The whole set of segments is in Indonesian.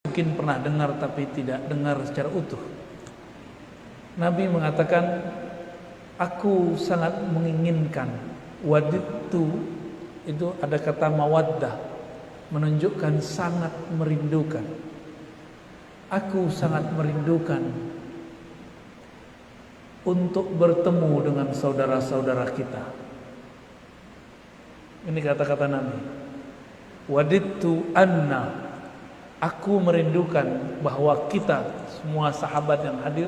Mungkin pernah dengar tapi tidak dengar secara utuh. Nabi mengatakan, aku sangat menginginkan. Wadidtu itu ada kata mawaddah, menunjukkan sangat merindukan. Aku sangat merindukan untuk bertemu dengan saudara-saudara kita. Ini kata-kata Nabi. Wadidtu anna, aku merindukan bahwa kita semua sahabat yang hadir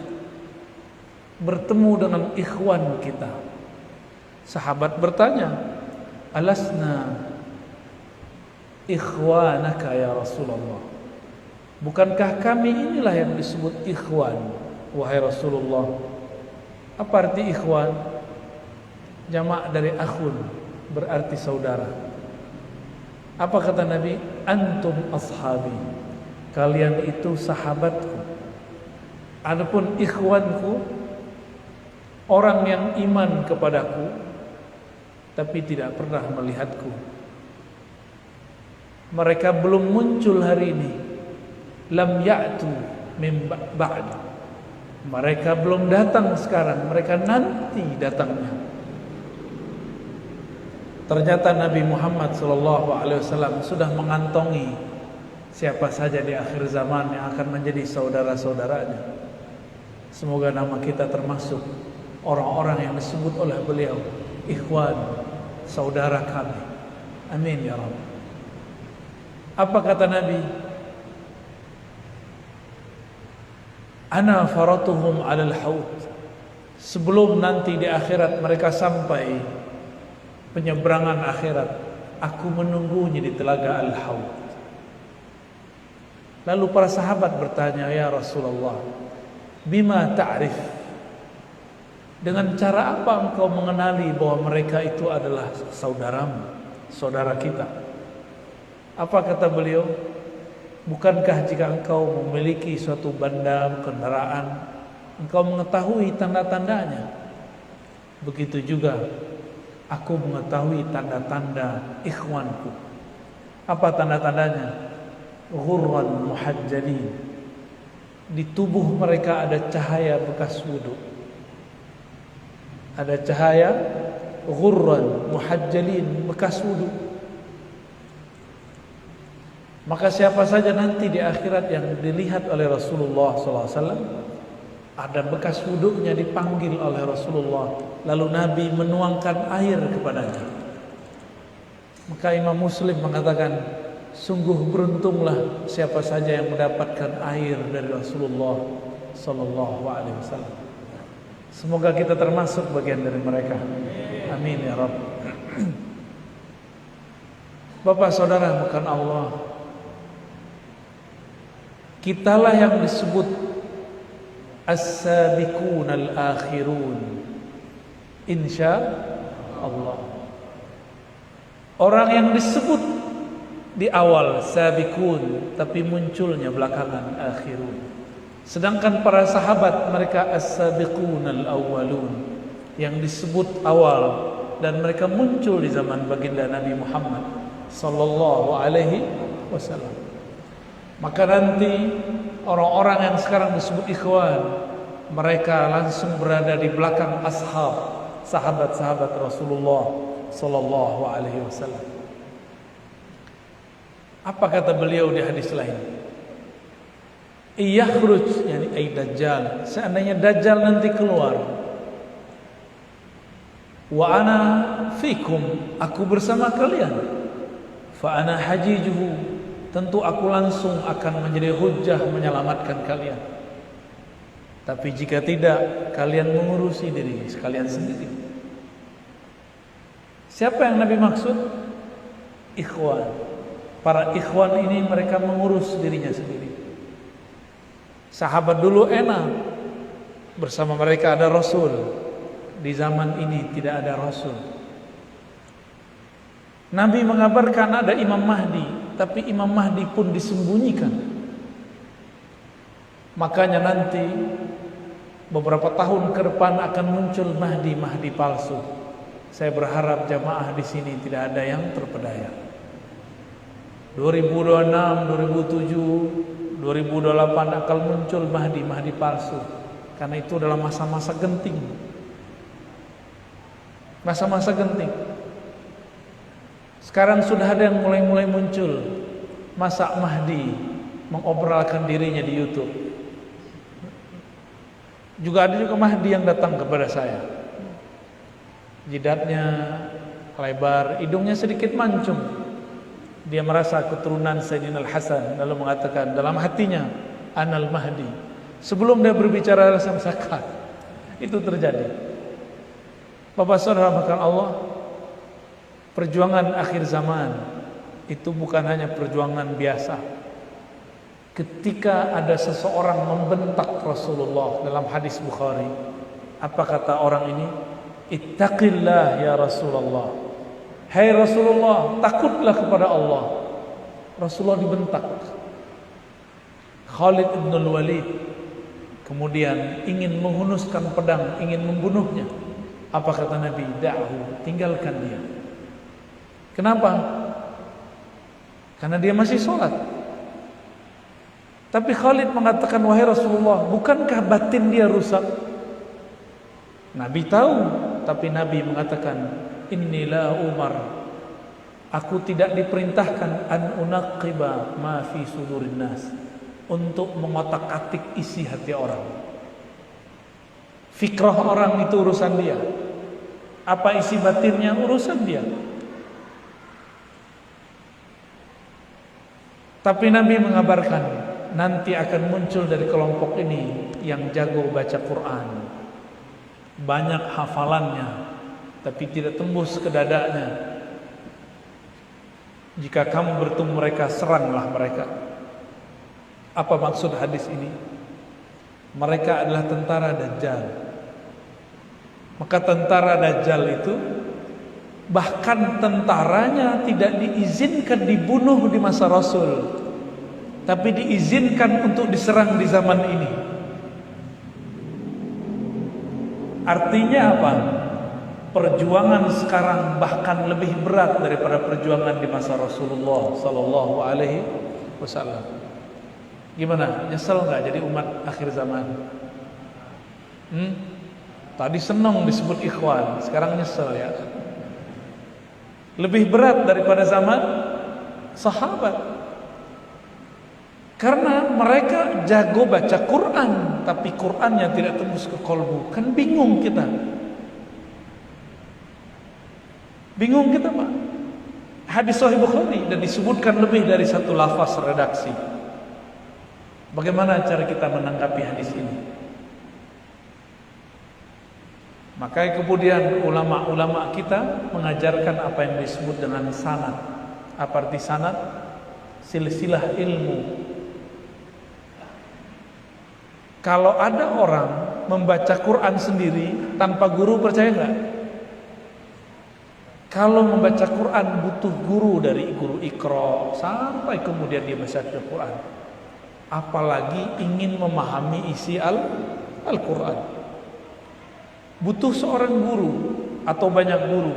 bertemu dengan ikhwan kita. Sahabat bertanya, alasna ikhwanaka ya Rasulullah? Bukankah kami inilah yang disebut ikhwan, wahai Rasulullah? Apa arti ikhwan? Jamak dari akhun, berarti saudara. Apa kata Nabi? Antum ashabi, kalian itu sahabatku. Adapun ikhwanku, orang yang iman kepadaku tapi tidak pernah melihatku. Mereka belum muncul hari ini. Lam ya'tu min ba'd. Mereka belum datang sekarang, mereka nanti datangnya. Ternyata Nabi Muhammad SAW sudah mengantongi siapa saja di akhir zaman yang akan menjadi saudara-saudaranya. Semoga nama kita termasuk orang-orang yang disebut oleh beliau ikhwan, saudara kami. Amin ya Rabb. Apa kata Nabi? Ana faratuhum 'alal haud. Sebelum nanti di akhirat mereka sampai penyeberangan akhirat, aku menunggunya di telaga Al-Haud. Lalu para sahabat bertanya, ya Rasulullah, bima ta'rif? Dengan cara apa engkau mengenali bahwa mereka itu adalah saudaramu, saudara kita? Apa kata beliau? Bukankah jika engkau memiliki suatu benda kendaraan, engkau mengetahui tanda-tandanya? Begitu juga aku mengetahui tanda-tanda ikhwanku. Apa tanda-tandanya? Ghurran muhajjalin. Di tubuh mereka ada cahaya bekas wudu. Ada cahaya ghurran muhajjalin, bekas wudu. Maka siapa saja nanti di akhirat yang dilihat oleh Rasulullah SAW, ada bekas wudunya dipanggil oleh Rasulullah, lalu Nabi menuangkan air kepadanya. Maka Imam Muslim mengatakan, sungguh beruntunglah siapa saja yang mendapatkan air dari Rasulullah SAW. Semoga kita termasuk bagian dari mereka. Amin ya Rabb. Bapak saudara bukan Allah, kitalah yang disebut as-sabiqun al-akhirun, insya Allah. Orang yang disebut di awal sabiqun tapi munculnya belakangan akhirun. Sedangkan para sahabat mereka as-sabiqun al-awwalun, yang disebut awal dan mereka muncul di zaman baginda Nabi Muhammad sallallahu alaihi wasallam. Maka nanti orang-orang yang sekarang disebut ikhwan, mereka langsung berada di belakang ashab, sahabat-sahabat Rasulullah sallallahu alaihi wasallam. Apa kata beliau di hadis lain? Iyakhruj, yani ay dajjal, seandainya dajjal nanti keluar, wa ana fikum, aku bersama kalian, fa ana hajijuhu, tentu aku langsung akan menjadi hujjah menyelamatkan kalian. Tapi jika tidak, kalian mengurusi diri sekalian sendiri. Siapa yang Nabi maksud? Ikhwan. Para ikhwan ini mereka mengurus dirinya sendiri. Sahabat dulu enak, bersama mereka ada Rasul. Di zaman ini tidak ada Rasul. Nabi mengabarkan ada Imam Mahdi, tapi Imam Mahdi pun disembunyikan. Makanya nanti beberapa tahun ke depan akan muncul Mahdi palsu. Saya berharap jamaah di sini tidak ada yang terpedaya. 2026, 2007, 2028 akan muncul Mahdi palsu. Karena itu adalah masa-masa genting. Masa-masa genting. Sekarang sudah ada yang mulai muncul. Masa Mahdi mengobrolkan dirinya di YouTube. Juga ada Mahdi yang datang kepada saya. Jidatnya lebar, hidungnya sedikit mancung. Dia merasa keturunan Sayyidina Al-Hasan, lalu mengatakan dalam hatinya, Anal Mahdi. Sebelum dia berbicara langsung zakat. Itu terjadi. Bapak saudara makan Allah, perjuangan akhir zaman itu bukan hanya perjuangan biasa. Ketika ada seseorang membentak Rasulullah dalam hadis Bukhari, apa kata orang ini? Ittaqillah ya Rasulullah. Hai Rasulullah, takutlah kepada Allah. Rasulullah dibentak. Khalid ibn al-Walid kemudian ingin menghunuskan pedang, ingin membunuhnya. Apa kata Nabi? Da'hu, tinggalkan dia. Kenapa? Karena dia masih sholat. Tapi Khalid mengatakan, wahai Rasulullah, bukankah batin dia rusak? Nabi tahu, tapi Nabi mengatakan, Inilah Umar, aku tidak diperintahkan an unaqiba ma fi sudurin nas, untuk mengotak-atik isi hati orang. Fikrah orang itu urusan dia. Apa isi batinnya urusan dia. Tapi Nabi mengabarkan, nanti akan muncul dari kelompok ini yang jago baca Quran, banyak hafalannya, tapi tidak tembus ke dadanya. Jika kamu bertemu mereka, seranglah mereka. Apa maksud hadis ini? Mereka adalah tentara Dajjal. Maka tentara Dajjal itu, bahkan tentaranya tidak diizinkan dibunuh di masa Rasul, tapi diizinkan untuk diserang di zaman ini. Artinya apa? Perjuangan sekarang bahkan lebih berat daripada perjuangan di masa Rasulullah sallallahu alaihi wasallam. Gimana? Nyesel nggak jadi umat akhir zaman? Tadi senang disebut ikhwan, sekarang nyesel ya. Lebih berat daripada zaman sahabat. Karena mereka jago baca Quran, tapi Qurannya tidak tembus ke kolbu. Kan bingung kita. Bingung kita, Pak. Hadis Sahih Bukhari dan disebutkan lebih dari satu lafaz redaksi. Bagaimana cara kita menanggapi hadis ini? Maka kemudian ulama-ulama kita mengajarkan apa yang disebut dengan sanad. Apa arti sanad? Silsilah ilmu. Kalau ada orang membaca Quran sendiri tanpa guru, percaya nggak? Kalau membaca Quran butuh guru, dari guru Iqra sampai kemudian dia baca Quran. Apalagi ingin memahami isi Al-Quran. Butuh seorang guru atau banyak guru.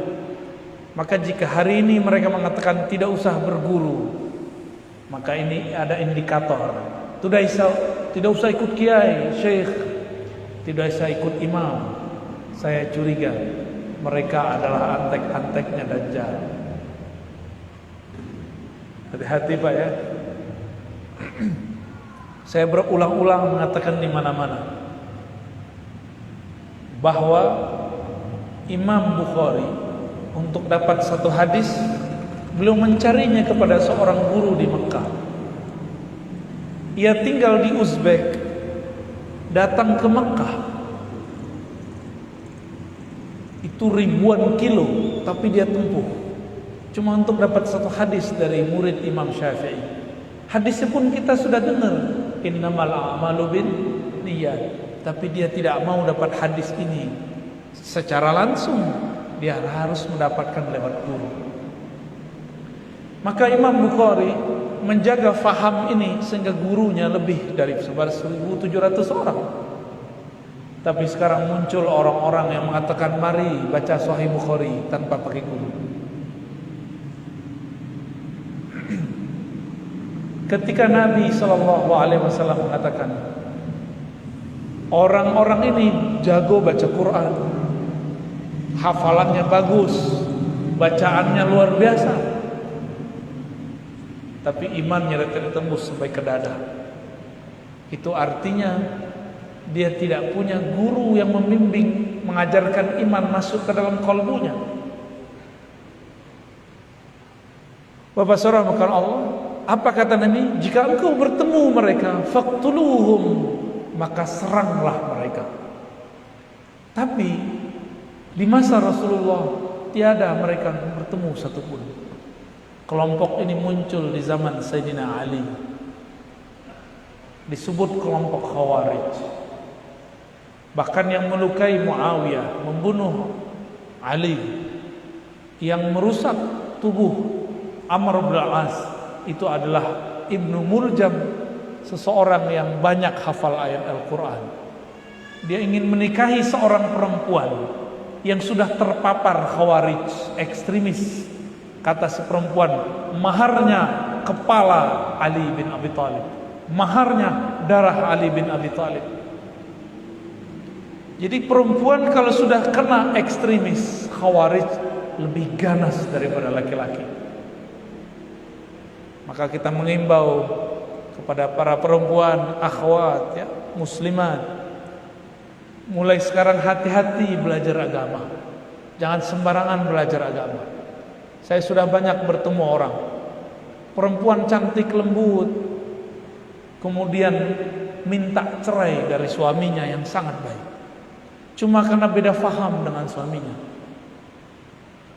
Maka jika hari ini mereka mengatakan tidak usah berguru, maka ini ada indikator. Tidak usah ikut kiai, syekh, tidak usah ikut imam. Saya curiga mereka adalah antek-anteknya Dajjal. Hati-hati Pak ya. Saya berulang-ulang mengatakan di mana-mana bahwa Imam Bukhari untuk dapat satu hadis beliau mencarinya kepada seorang guru di Mekah. Ia tinggal di Uzbek, datang ke Mekah. Itu ribuan kilo, tapi dia tempuh cuma untuk dapat satu hadis dari murid Imam Syafi'i. Hadisnya pun kita sudah dengar, innamal a'malu binniyat, tapi dia tidak mau dapat hadis ini secara langsung, dia harus mendapatkan lewat guru. Maka Imam Bukhari menjaga faham ini sehingga gurunya lebih dari 1.700 orang. Tapi sekarang muncul orang-orang yang mengatakan mari baca Sahih Bukhari tanpa pakai guru. Ketika Nabi SAW mengatakan, orang-orang ini jago baca Quran, hafalannya bagus, bacaannya luar biasa, tapi imannya tidak tembus sampai ke dada. Itu artinya dia tidak punya guru yang membimbing, mengajarkan iman masuk ke dalam kalbunya. Bapak saudara makan Allah, apa kata Nabi? Jika engkau bertemu mereka, faqtuluhum, maka seranglah mereka. Tapi di masa Rasulullah tiada mereka bertemu satupun. Kelompok ini muncul di zaman Sayyidina Ali, disebut kelompok Khawarij. Bahkan yang melukai Muawiyah, membunuh Ali, yang merusak tubuh Amr bin Al-As, itu adalah Ibnu Muljam, seseorang yang banyak hafal ayat Al-Quran. Dia ingin menikahi seorang perempuan yang sudah terpapar Khawarij, ekstremis. Kata si perempuan, maharnya kepala Ali bin Abi Thalib, maharnya darah Ali bin Abi Thalib. Jadi perempuan kalau sudah kena ekstremis Khawarij lebih ganas daripada laki-laki. Maka kita mengimbau kepada para perempuan, akhwat ya, muslimat, mulai sekarang hati-hati belajar agama. Jangan sembarangan belajar agama. Saya sudah banyak bertemu orang, perempuan cantik lembut, kemudian minta cerai dari suaminya yang sangat baik, cuma karena beda faham dengan suaminya.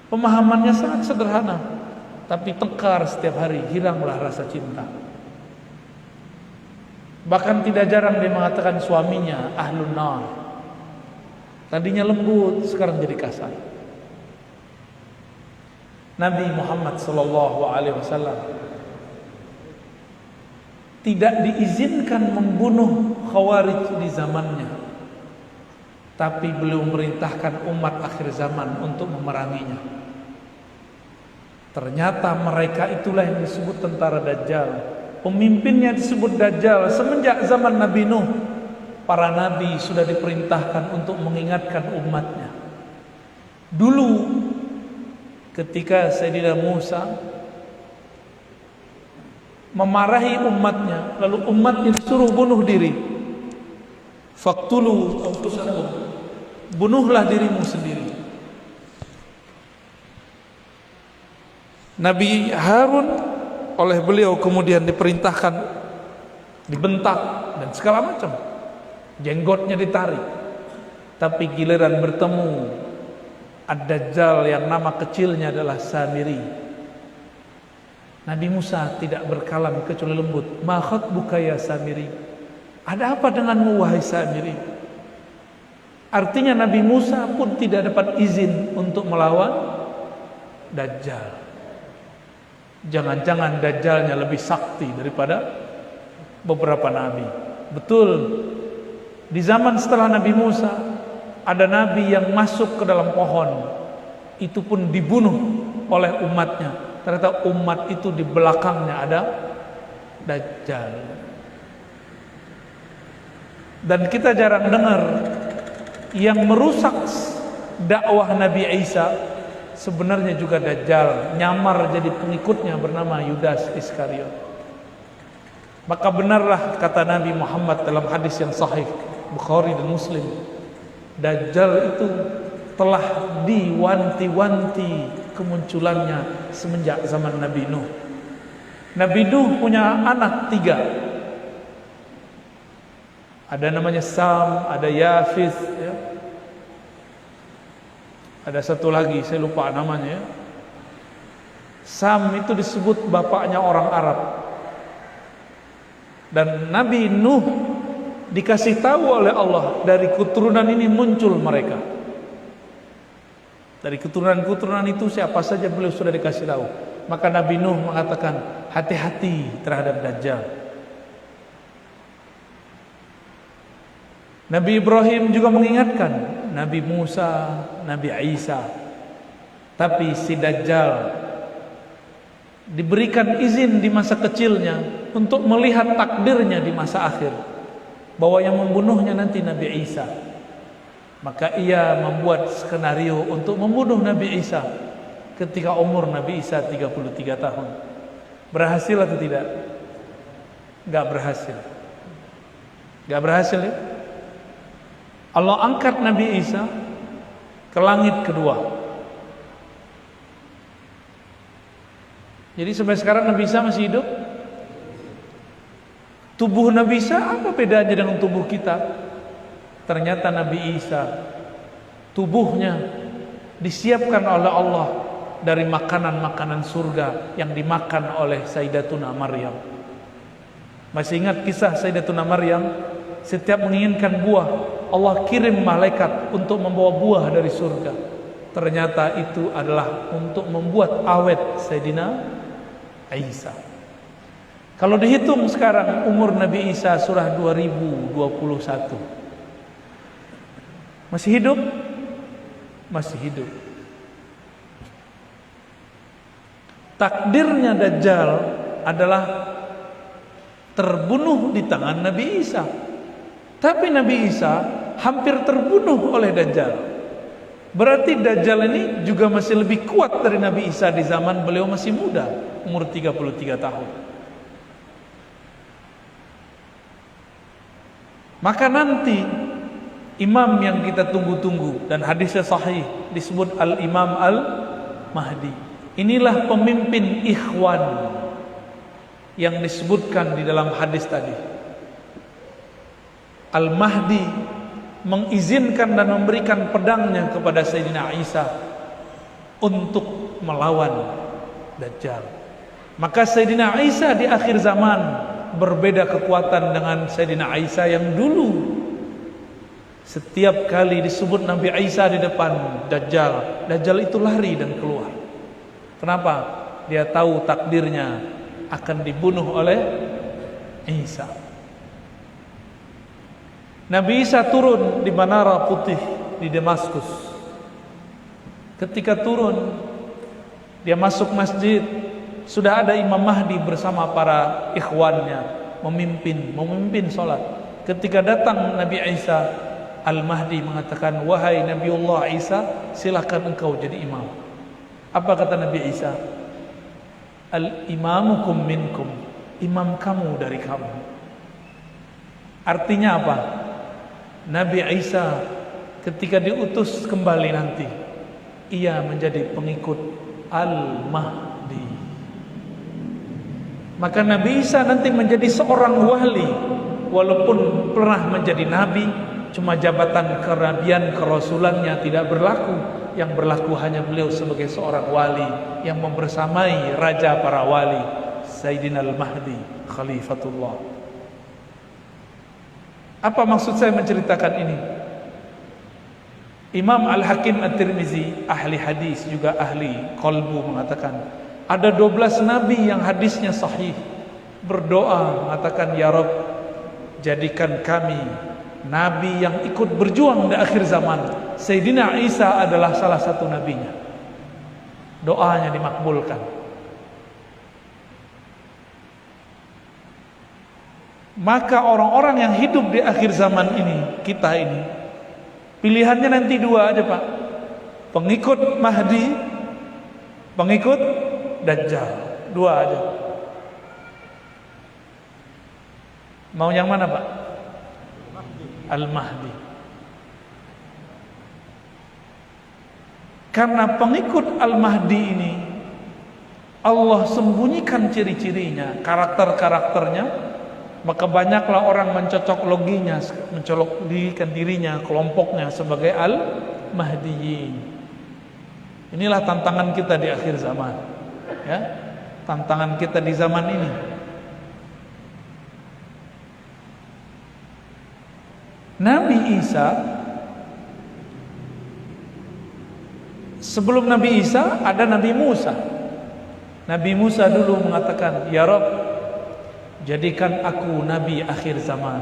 Pemahamannya sangat sederhana, tapi tengkar setiap hari, hilanglah rasa cinta. Bahkan tidak jarang dia mengatakan suaminya ahlun nar. Tadinya lembut, sekarang jadi kasar. Nabi Muhammad SAW tidak diizinkan membunuh Khawarij di zamannya, tapi beliau memerintahkan umat akhir zaman untuk memeranginya. Ternyata mereka itulah yang disebut tentara Dajjal. Pemimpinnya disebut Dajjal. Semenjak zaman Nabi Nuh, para nabi sudah diperintahkan untuk mengingatkan umatnya. Dulu ketika Sayyidina Musa memarahi umatnya, lalu umatnya disuruh bunuh diri. Faqtulu anfusakum, bunuhlah dirimu sendiri. Nabi Harun oleh beliau kemudian diperintahkan dibentak dan segala macam, jenggotnya ditarik. Tapi giliran bertemu Ad-Dajjal yang nama kecilnya adalah Samiri, Nabi Musa tidak berkalam kecuali lembut. Ma khatbuka ya Samiri, ada apa denganmu wahai Samiri? Artinya Nabi Musa pun tidak dapat izin untuk melawan Dajjal. Jangan-jangan Dajjalnya lebih sakti daripada beberapa nabi. Betul, di zaman setelah Nabi Musa ada nabi yang masuk ke dalam pohon, itu pun dibunuh oleh umatnya. Ternyata umat itu di belakangnya ada Dajjal. Dan kita jarang dengar yang merusak dakwah Nabi Isa sebenarnya juga Dajjal, nyamar jadi pengikutnya bernama Yudas Iskariot. Maka benarlah kata Nabi Muhammad dalam hadis yang sahih Bukhari dan Muslim, Dajjal itu telah diwanti-wanti kemunculannya semenjak zaman Nabi Nuh. Nabi Nuh punya anak 3. Ada namanya Sam, ada Yafith ya. Ada satu lagi, saya lupa namanya. Sam itu disebut bapaknya orang Arab. Dan Nabi Nuh dikasih tahu oleh Allah, dari keturunan ini muncul mereka. Dari keturunan-keturunan itu siapa saja beliau sudah dikasih tahu. Maka Nabi Nuh mengatakan, hati-hati terhadap Dajjal. Nabi Ibrahim juga mengingatkan, Nabi Musa, Nabi Isa. Tapi si Dajjal diberikan izin di masa kecilnya untuk melihat takdirnya di masa akhir, bahwa yang membunuhnya nanti Nabi Isa. Maka ia membuat skenario untuk membunuh Nabi Isa ketika umur Nabi Isa 33 tahun. Berhasil atau tidak? Enggak berhasil. Enggak berhasil ya? Allah angkat Nabi Isa ke langit kedua. Jadi sampai sekarang Nabi Isa masih hidup. Tubuh Nabi Isa apa bedanya dengan tubuh kita? Ternyata Nabi Isa tubuhnya disiapkan oleh Allah dari makanan-makanan surga yang dimakan oleh Sayyidatuna Maryam. Masih ingat kisah Sayyidatuna Maryam? Setiap menginginkan buah, Allah kirim malaikat untuk membawa buah dari surga. Ternyata itu adalah untuk membuat awet Sayyidina Isa. Kalau dihitung sekarang umur Nabi Isa surah 2021. Masih hidup? Masih hidup. Takdirnya Dajjal adalah terbunuh di tangan Nabi Isa. Tapi Nabi Isa hampir terbunuh oleh Dajjal. Berarti Dajjal ini juga masih lebih kuat dari Nabi Isa di zaman beliau masih muda, umur 33 tahun. Maka nanti imam yang kita tunggu-tunggu dan hadisnya sahih disebut Al-Imam Al-Mahdi. Inilah pemimpin ikhwan yang disebutkan di dalam hadis tadi. Al-Mahdi mengizinkan dan memberikan pedangnya kepada Sayyidina Isa untuk melawan Dajjal. Maka Sayyidina Isa di akhir zaman berbeda kekuatan dengan Sayyidina Isa yang dulu. Setiap kali disebut Nabi Isa di depan Dajjal, Dajjal itu lari dan keluar. Kenapa? Dia tahu takdirnya akan dibunuh oleh Isa. Nabi Isa turun di Menara Putih di Damaskus. Ketika turun, dia masuk masjid. Sudah ada Imam Mahdi bersama para ikhwannya memimpin sholat. Ketika datang Nabi Isa, Al-Mahdi mengatakan, "Wahai Nabiullah Isa, silakan engkau jadi imam." Apa kata Nabi Isa? "Al-imamukum minkum." Imam kamu dari kamu. Artinya apa? Nabi Isa ketika diutus kembali nanti, ia menjadi pengikut Al-Mahdi. Maka Nabi Isa nanti menjadi seorang wali, walaupun pernah menjadi nabi, cuma jabatan kenabian kerasulannya tidak berlaku. Yang berlaku hanya beliau sebagai seorang wali yang membersamai raja para wali, Sayyidina Al-Mahdi Khalifatullah. Apa maksud saya menceritakan ini? Imam Al-Hakim At-Tirmizi, ahli hadis juga ahli qalbu, mengatakan ada 12 nabi yang hadisnya sahih berdoa mengatakan, "Ya Rabb, jadikan kami nabi yang ikut berjuang di akhir zaman." Sayyidina Isa adalah salah satu nabinya. Doanya dimakbulkan. Maka orang-orang yang hidup di akhir zaman ini, kita ini, pilihannya nanti dua aja Pak. Pengikut Mahdi, pengikut Dajjal. Dua aja. Mau yang mana Pak? Al-Mahdi. Karena pengikut Al-Mahdi ini Allah sembunyikan ciri-cirinya, karakter-karakternya. Maka banyaklah orang mencocoklogikan dirinya, kelompoknya sebagai Al-Mahdiyin. Inilah tantangan kita di akhir zaman, ya, tantangan kita di zaman ini. Nabi Isa, sebelum Nabi Isa ada Nabi Musa. Nabi Musa dulu mengatakan, "Ya Rabb, jadikan aku nabi akhir zaman."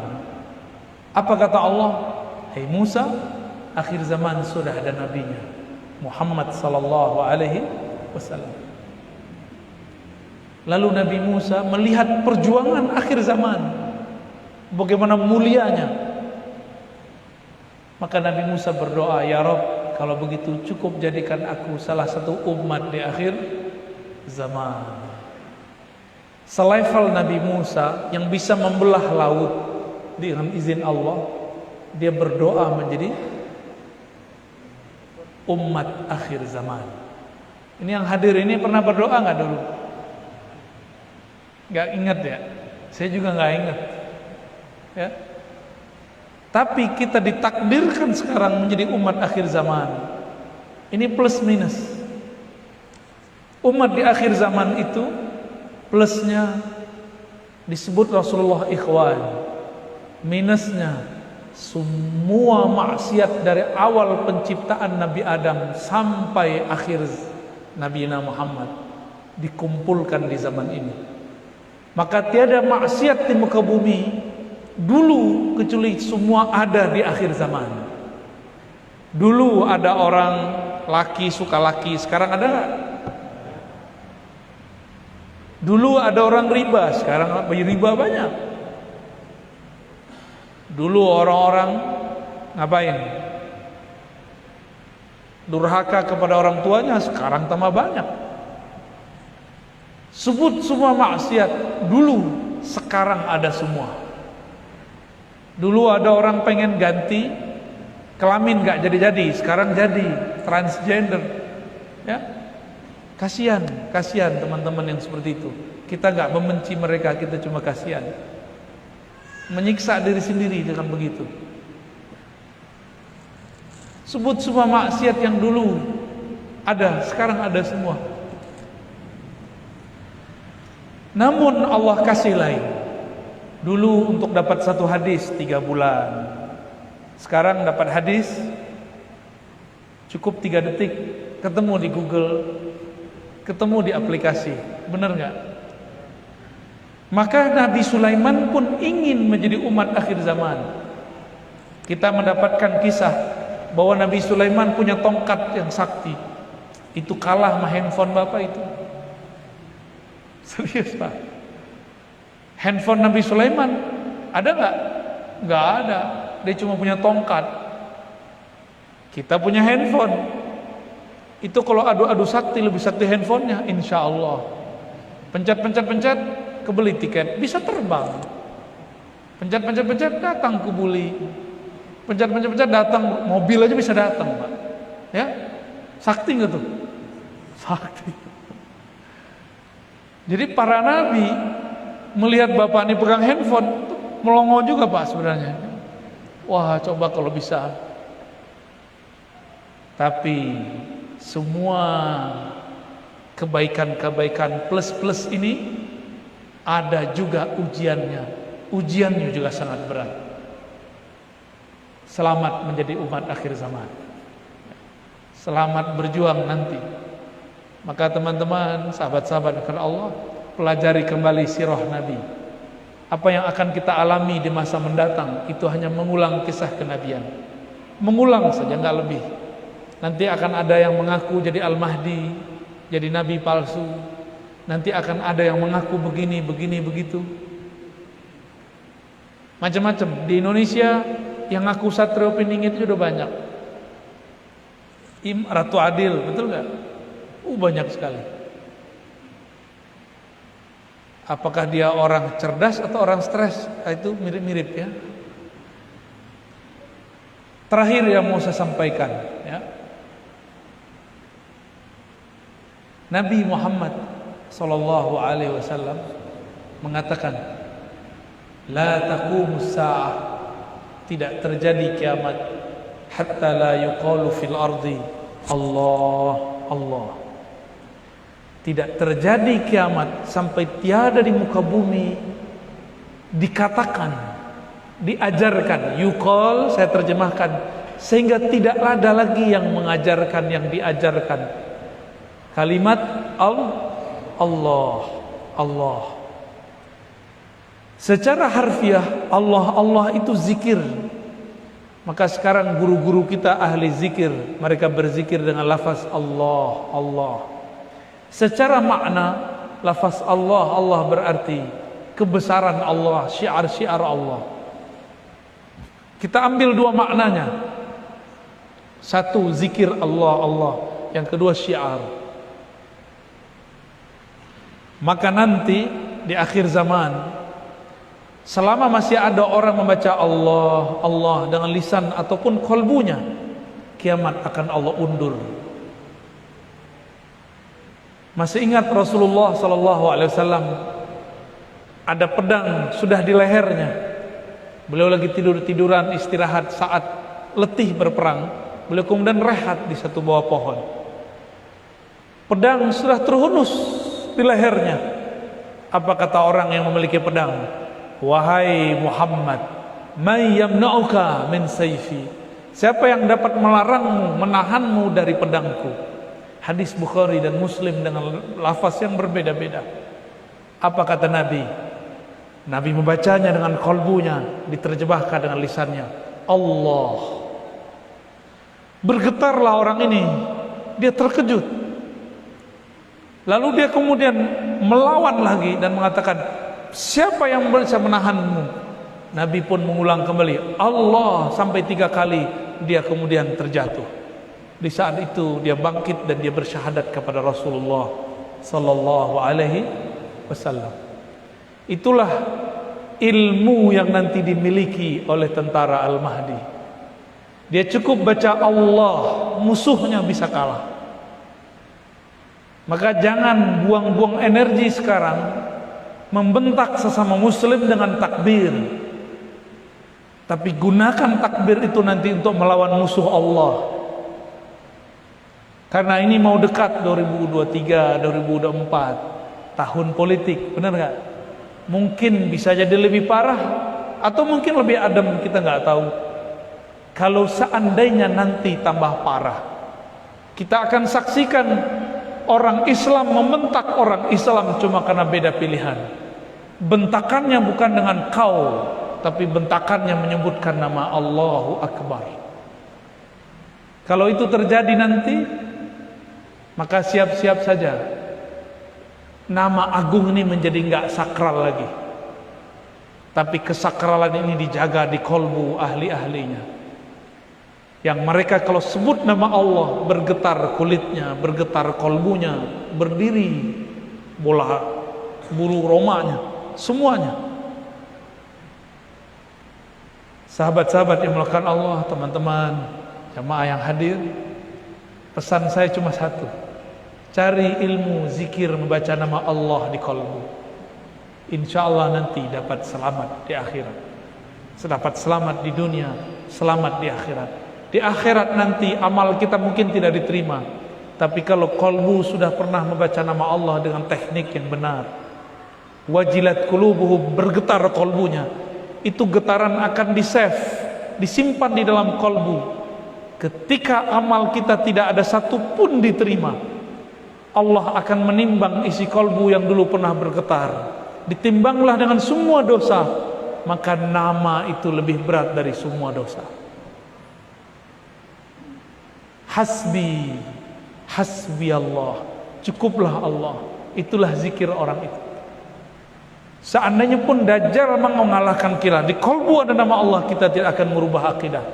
Apa kata Allah? "Hai Musa, akhir zaman sudah ada nabinya, Muhammad sallallahu alaihi wasallam." Lalu Nabi Musa melihat perjuangan akhir zaman, bagaimana mulianya. Maka Nabi Musa berdoa, "Ya Rabb, kalau begitu cukup jadikan aku salah satu umat di akhir zaman." Selevel Nabi Musa yang bisa membelah laut dengan izin Allah, dia berdoa menjadi umat akhir zaman. Ini yang hadir ini pernah berdoa nggak dulu? Nggak ingat ya? Saya juga nggak ingat. Ya. Tapi kita ditakdirkan sekarang menjadi umat akhir zaman. Ini plus minus. Umat di akhir zaman itu plusnya disebut Rasulullah ikhwan. Minusnya semua maksiat dari awal penciptaan Nabi Adam sampai akhir Nabi Muhammad dikumpulkan di zaman ini. Maka tiada maksiat di muka bumi dulu kecuali semua ada di akhir zaman. Dulu ada orang laki suka laki, sekarang ada nggak? Dulu ada orang riba, sekarang riba banyak. Dulu orang-orang ngapain? Durhaka kepada orang tuanya, sekarang tambah banyak. Sebut semua maksiat, dulu, sekarang ada semua. Dulu ada orang pengen ganti kelamin gak jadi-jadi, sekarang jadi transgender. Ya, kasihan teman-teman yang seperti itu. Kita gak membenci mereka, kita cuma kasihan. Menyiksa diri sendiri dengan begitu. Sebut semua maksiat yang dulu ada, sekarang ada semua. Namun Allah kasih lain. Dulu untuk dapat satu hadis 3 bulan. Sekarang dapat hadis cukup 3 detik, ketemu di Google, ketemu di aplikasi. Benar nggak? Maka Nabi Sulaiman pun ingin menjadi umat akhir zaman. Kita mendapatkan kisah bahwa Nabi Sulaiman punya tongkat yang sakti. Itu kalah sama handphone Bapak itu. Serius Pak. Handphone Nabi Sulaiman ada nggak? Nggak ada. Dia cuma punya tongkat. Kita punya handphone. Itu kalau adu-adu sakti lebih sakti handphonenya, insya Allah. Pencet, kebeli tiket, bisa terbang. Pencet, datang kebuli. Pencet, datang, mobil aja bisa datang, Pak. Ya, sakti nggak tuh? Sakti. Jadi para nabi melihat bapak ini pegang handphone, melongo juga Pak sebenarnya. Wah, coba kalau bisa. Tapi semua kebaikan-kebaikan plus-plus ini ada juga ujiannya. Ujiannya juga sangat berat. Selamat menjadi umat akhir zaman. Selamat berjuang nanti. Maka teman-teman, sahabat-sahabat karena Allah, pelajari kembali sirah Nabi. Apa yang akan kita alami di masa mendatang itu hanya mengulang kisah kenabian. Mengulang saja, nggak lebih. Nanti akan ada yang mengaku jadi Al-Mahdi, jadi nabi palsu. Nanti akan ada yang mengaku begini, begitu. Macam-macam. Di Indonesia yang ngaku Satrio Piningit itu udah banyak. Ratu Adil, betul nggak? Banyak sekali. Apakah dia orang cerdas atau orang stres? Itu mirip-mirip ya. Terakhir yang mau saya sampaikan ya. Nabi Muhammad sallallahu alaihi wasallam mengatakan, la taqumus saa'ah, tidak terjadi kiamat hatta la yuqalu fil ardi Allah Allah. Tidak terjadi kiamat sampai tiada di muka bumi dikatakan, diajarkan. Yuqal saya terjemahkan, sehingga tidak ada lagi yang mengajarkan yang diajarkan. Kalimat Allah Allah. Secara harfiah Allah itu zikir. Maka sekarang guru-guru kita ahli zikir, mereka berzikir dengan lafaz Allah Allah. Secara makna lafaz Allah, Allah berarti kebesaran Allah, syiar-syiar Allah. Kita ambil dua maknanya. Satu, zikir Allah, Allah. Yang kedua, syiar. Maka nanti di akhir zaman, selama masih ada orang membaca Allah, Allah dengan lisan ataupun kolbunya, kiamat akan Allah undur. Masih ingat Rasulullah SAW, ada pedang sudah di lehernya. Beliau lagi tidur-tiduran istirahat saat letih berperang. Beliau kemudian rehat di satu bawah pohon. Pedang sudah terhunus di lehernya. Apa kata orang yang memiliki pedang? Wahai Muhammad, may yamna'uka min sayfi. Siapa yang dapat melarangmu, menahanmu dari pedangku? Hadis Bukhari dan Muslim dengan lafaz yang berbeda-beda. Apa kata Nabi? Nabi membacanya dengan kolbunya, diterjemahkan dengan lisannya. Allah. Bergetarlah orang ini, dia terkejut. Lalu dia kemudian melawan lagi dan mengatakan, siapa yang bisa menahanmu? Nabi pun mengulang kembali, Allah, sampai 3 kali. Dia kemudian terjatuh. Di saat itu dia bangkit dan dia bersyahadat kepada Rasulullah sallallahu alaihi wasallam. Itulah ilmu yang nanti dimiliki oleh tentara Al-Mahdi. Dia cukup baca Allah, musuhnya bisa kalah. Maka jangan buang-buang energi sekarang membentak sesama muslim dengan takbir. Tapi gunakan takbir itu nanti untuk melawan musuh Allah. Karena ini mau dekat 2023, 2024, tahun politik, benar nggak? Mungkin bisa jadi lebih parah atau mungkin lebih adem, kita nggak tahu. Kalau seandainya nanti tambah parah, kita akan saksikan orang Islam membentak orang Islam cuma karena beda pilihan. Bentakannya bukan dengan kau, tapi bentakannya menyebutkan nama Allahu Akbar. Kalau itu terjadi nanti, maka siap-siap saja nama agung ini menjadi nggak sakral lagi. Tapi kesakralan ini dijaga di kolbu ahli-ahlinya. Yang mereka kalau sebut nama Allah, bergetar kulitnya, bergetar kolbunya, berdiri bola bulu romanya, semuanya. Sahabat-sahabat yang melakukan Allah, teman-teman jamaah yang hadir, pesan saya cuma satu: cari ilmu, zikir, membaca nama Allah di kolbu. Insya Allah nanti dapat selamat di akhirat. Dapat selamat di dunia, selamat di akhirat. Di akhirat nanti amal kita mungkin tidak diterima, tapi kalau kolbu sudah pernah membaca nama Allah dengan teknik yang benar, wajilat qulubuhum, bergetar kolbunya, itu getaran akan di-save, disimpan di dalam kolbu. Ketika amal kita tidak ada satu pun diterima, Allah akan menimbang isi kolbu yang dulu pernah bergetar. Ditimbanglah dengan semua dosa, maka nama itu lebih berat dari semua dosa. Hasbi, hasbi Allah, cukuplah Allah. Itulah zikir orang itu. Seandainya pun Dajjal memang mengalahkan kita, di kolbu ada nama Allah, kita tidak akan merubah akidah.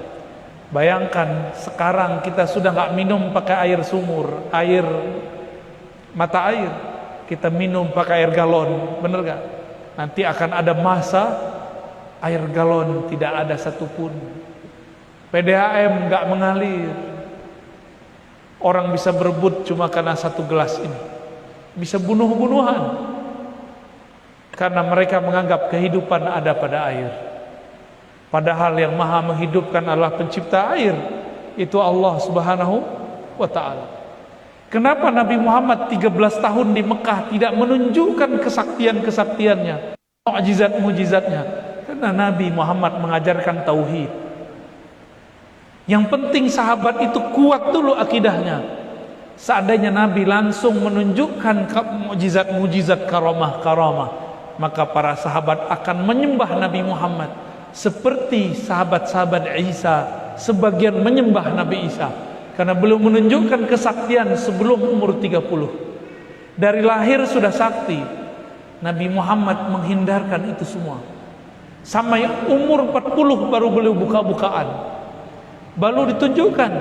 Bayangkan sekarang kita sudah nggak minum pakai air sumur, air mata air, kita minum pakai air galon, bener gak? Nanti akan ada masa air galon tidak ada satupun, PDAM nggak mengalir. Orang bisa berebut cuma karena satu gelas ini, bisa bunuh-bunuhan karena mereka menganggap kehidupan ada pada air. Padahal yang maha menghidupkan adalah pencipta air, itu Allah subhanahu wa ta'ala. Kenapa Nabi Muhammad 13 tahun di Mekah tidak menunjukkan kesaktian-kesaktiannya, mukjizat-mukjizatnya? Karena Nabi Muhammad mengajarkan tauhid. Yang penting sahabat itu kuat dulu akidahnya. Seandainya Nabi langsung menunjukkan mukjizat-mukjizat, karamah-karamah, maka para sahabat akan menyembah Nabi Muhammad seperti sahabat-sahabat Isa sebagian menyembah Nabi Isa, karena belum menunjukkan kesaktian sebelum umur 30. Dari lahir sudah sakti. Nabi Muhammad menghindarkan itu semua. Sampai umur 40 baru beliau buka-bukaan. Baru ditunjukkan.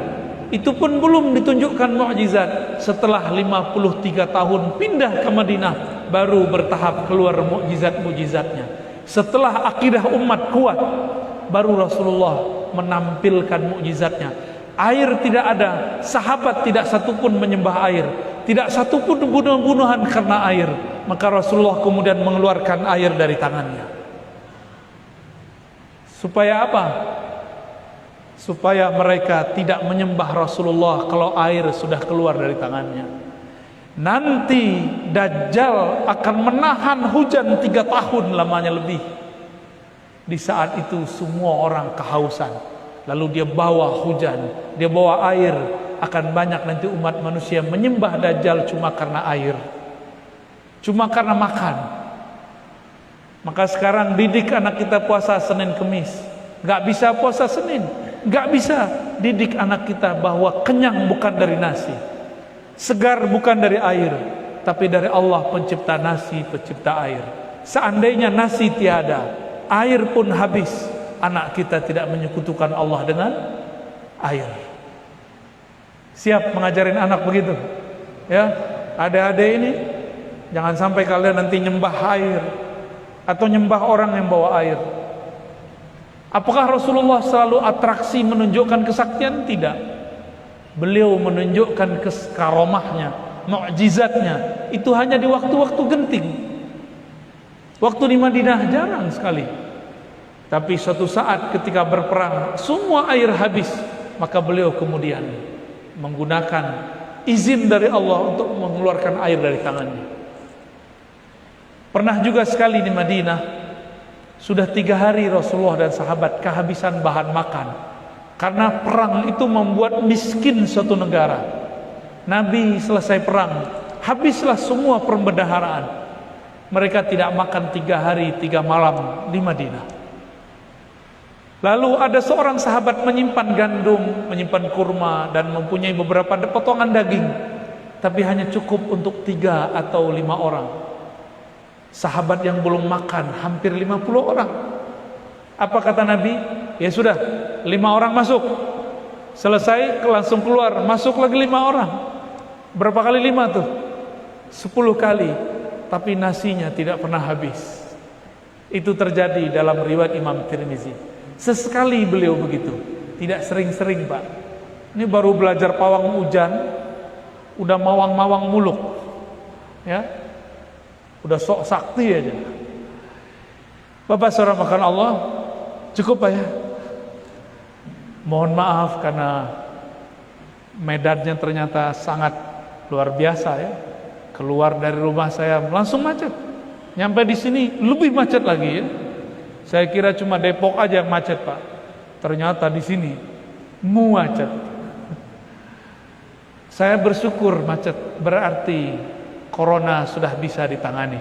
Itu pun belum ditunjukkan mukjizat. Setelah 53 tahun pindah ke Madinah, baru bertahap keluar mukjizat-mukjizatnya. Setelah akidah umat kuat, baru Rasulullah menampilkan mukjizatnya. Air tidak ada, sahabat tidak satupun menyembah air, tidak satupun bunuh-bunuhan karena air. Maka Rasulullah kemudian mengeluarkan air dari tangannya. Supaya apa? Supaya mereka tidak menyembah Rasulullah kalau air sudah keluar dari tangannya. Nanti Dajjal akan menahan hujan 3 tahun lamanya lebih. Di saat itu semua orang kehausan. Lalu dia bawa hujan, dia bawa air. Akan banyak nanti umat manusia menyembah Dajjal cuma karena air, cuma karena makan. Maka sekarang didik anak kita puasa Senin Kemis. Gak bisa puasa Senin, gak bisa didik anak kita bahwa kenyang bukan dari nasi, segar bukan dari air, tapi dari Allah pencipta nasi, pencipta air. Seandainya nasi tiada, air pun habis, anak kita tidak menyekutukan Allah dengan air. Siap mengajarin anak begitu? Ya, adik-adik ini jangan sampai kalian nanti nyembah air atau nyembah orang yang bawa air. Apakah Rasulullah selalu atraksi menunjukkan kesaktian? Tidak. Beliau menunjukkan karomahnya, mukjizatnya itu hanya di waktu-waktu genting. Waktu di Madinah jarang sekali. Tapi suatu saat ketika berperang semua air habis, maka beliau kemudian menggunakan izin dari Allah untuk mengeluarkan air dari tangannya. Pernah juga sekali di Madinah, sudah 3 hari Rasulullah dan sahabat kehabisan bahan makan. Karena perang itu membuat miskin suatu negara. Nabi selesai perang, habislah semua perbendaharaan. Mereka tidak makan 3 hari 3 malam di Madinah. Lalu ada seorang sahabat menyimpan gandum, menyimpan kurma, dan mempunyai beberapa potongan daging, tapi hanya cukup untuk 3 atau 5 orang. Sahabat yang belum makan hampir 50 orang. Apa kata Nabi? Ya sudah, 5 orang masuk. Selesai langsung keluar, masuk lagi 5 orang. Berapa kali 5 tuh? 10 kali. Tapi nasinya tidak pernah habis. Itu terjadi dalam riwayat Imam Tirmizi. Sesekali beliau begitu, tidak sering-sering, Pak. Ini baru belajar pawang hujan, udah mawang-mawang muluk, ya, udah sok sakti aja. Bapak saudara makan Allah, cukup Pak ya. Mohon maaf karena medannya ternyata sangat luar biasa ya. Keluar dari rumah saya langsung macet, nyampe di sini lebih macet lagi ya. Saya kira cuma Depok aja yang macet Pak, ternyata di sini macet. Saya bersyukur macet, berarti corona sudah bisa ditangani.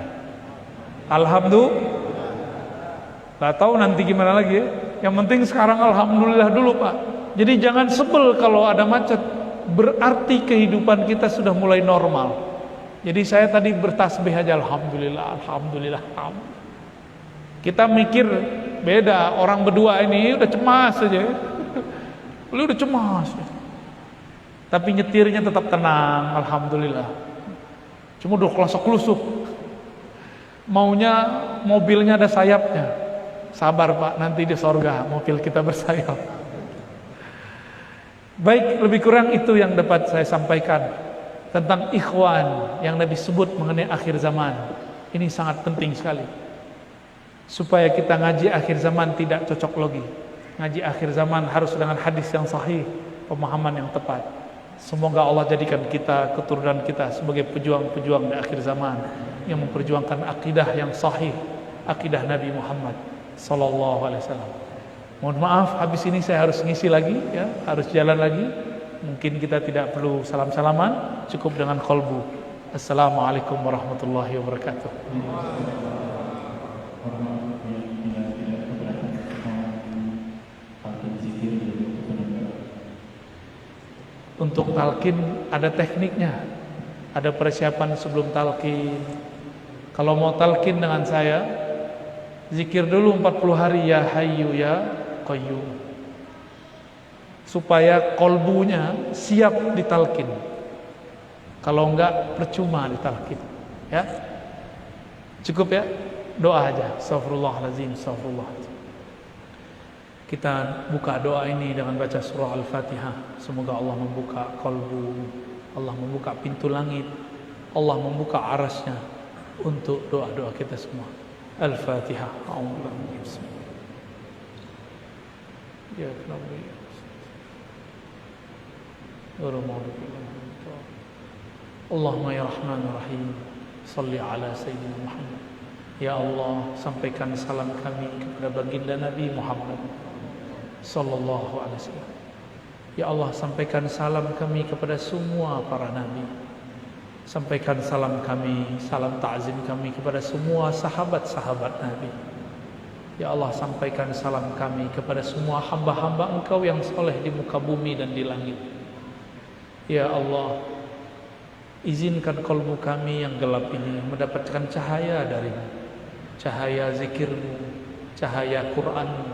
Alhamdulillah. Gak tahu nanti gimana lagi ya. Yang penting sekarang alhamdulillah dulu Pak. Jadi jangan sebel kalau ada macet, berarti kehidupan kita sudah mulai normal. Jadi saya tadi bertasbih aja, alhamdulillah, alhamdulillah. Kita mikir beda, orang berdua ini udah cemas aja. Lu udah cemas. Tapi nyetirnya tetap tenang, alhamdulillah. Cuma udah kelusuk-kelusuk. Maunya mobilnya ada sayapnya. Sabar Pak, nanti di sorga mobil kita bersayap. Baik, lebih kurang itu yang dapat saya sampaikan tentang ikhwan yang Nabi sebut mengenai akhir zaman. Ini sangat penting sekali, supaya kita ngaji akhir zaman tidak cocok logi. Ngaji akhir zaman harus dengan hadis yang sahih, pemahaman yang tepat. Semoga Allah jadikan kita, keturunan kita sebagai pejuang-pejuang di akhir zaman yang memperjuangkan akidah yang sahih, akidah Nabi Muhammad sallallahu alaihi wasallam. Mohon maaf, habis ini saya harus ngisi lagi ya, harus jalan lagi. Mungkin kita tidak perlu salam-salaman, cukup dengan qalbu. Assalamualaikum warahmatullahi wabarakatuh. Untuk talqin ada tekniknya. Ada persiapan sebelum talqin. Kalau mau talqin dengan saya, zikir dulu 40 hari ya Hayyu ya Qayyum, supaya kolbunya siap ditalqin. Kalau enggak percuma ditalqin. Ya, cukup ya, doa aja. Astaghfirullahaladzim, astaghfirullahaladzim. Kita buka doa ini dengan baca surah Al-Fatihah. Semoga Allah membuka kolbu, Allah membuka pintu langit, Allah membuka arasnya untuk doa-doa kita semua. Al-Fatihah. Ya Allahumma ya Rahman Rahim, salli ala Sayyidina Muhammad. Ya Allah, sampaikan salam kami kepada baginda Nabi Muhammad sallallahu alaihi wasallam. Ya Allah, sampaikan salam kami kepada semua para nabi. Sampaikan salam kami, salam ta'zim kami kepada semua sahabat-sahabat Nabi. Ya Allah, sampaikan salam kami kepada semua hamba-hamba Engkau yang soleh di muka bumi dan di langit. Ya Allah, izinkan kalbu kami yang gelap ini mendapatkan cahaya darimu, cahaya zikirmu, cahaya Qur'anmu,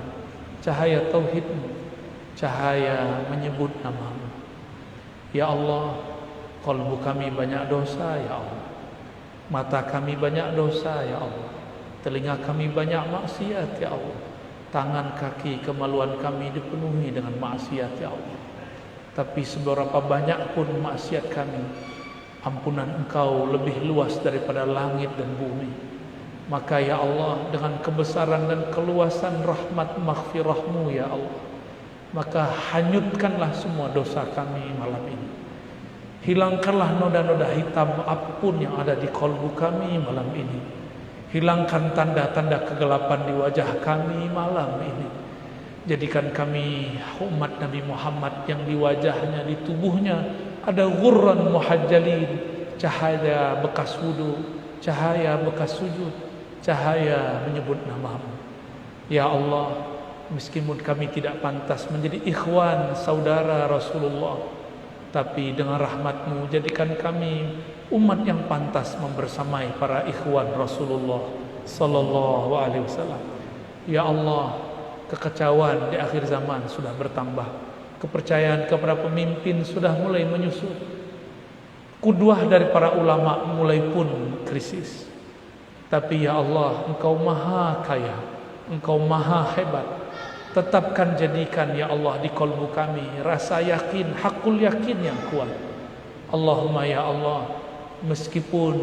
cahaya tauhidmu, cahaya menyebut namamu. Ya Allah, kalbu kami banyak dosa ya Allah, mata kami banyak dosa ya Allah, telinga kami banyak maksiat ya Allah, tangan kaki kemaluan kami dipenuhi dengan maksiat ya Allah. Tapi seberapa banyak pun maksiat kami, ampunan Engkau lebih luas daripada langit dan bumi. Maka ya Allah, dengan kebesaran dan keluasan rahmat maghfirah-Mu ya Allah, maka hanyutkanlah semua dosa kami malam ini. Hilangkanlah noda-noda hitam apapun yang ada di kalbu kami malam ini. Hilangkan tanda-tanda kegelapan di wajah kami malam ini. Jadikan kami umat Nabi Muhammad yang di wajahnya, di tubuhnya ada ghurran muhajjalin, cahaya bekas wudu, cahaya bekas sujud, cahaya menyebut namamu. Ya Allah, meskipun kami tidak pantas menjadi ikhwan saudara Rasulullah, tapi dengan rahmat-Mu jadikan kami umat yang pantas membersamai para ikhwan Rasulullah sallallahu alaihi wasallam. Ya Allah, kekacauan di akhir zaman sudah bertambah, kepercayaan kepada pemimpin sudah mulai menyusut, qudwah dari para ulama mulai pun krisis. Tapi ya Allah, Engkau maha kaya, Engkau maha hebat. Tetapkan, jadikan ya Allah di kalbu kami rasa yakin, hakul yakin yang kuat. Allahumma ya Allah, meskipun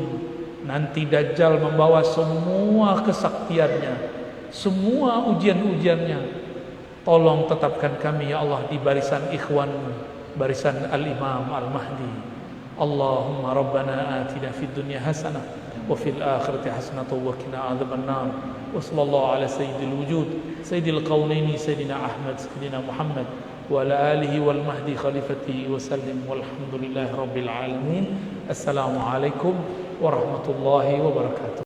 nanti Dajjal membawa semua kesaktiannya, semua ujian-ujiannya, tolong tetapkan kami ya Allah di barisan ikhwan-Mu, barisan Al-Imam Al-Mahdi. Allahumma Rabbana atina fid dunya hasanah wa fil akhirati hasanah wa qina adzabannar. Wa sallallahu ala sayyidil wujud sayyidil qaunaini sayyidina Ahmad sayyidina Muhammad wa ala alihi wal mahdi khalifati wa sallim walhamdulillahi rabbil alamin. Assalamu alaikum warahmatullahi wabarakatuh.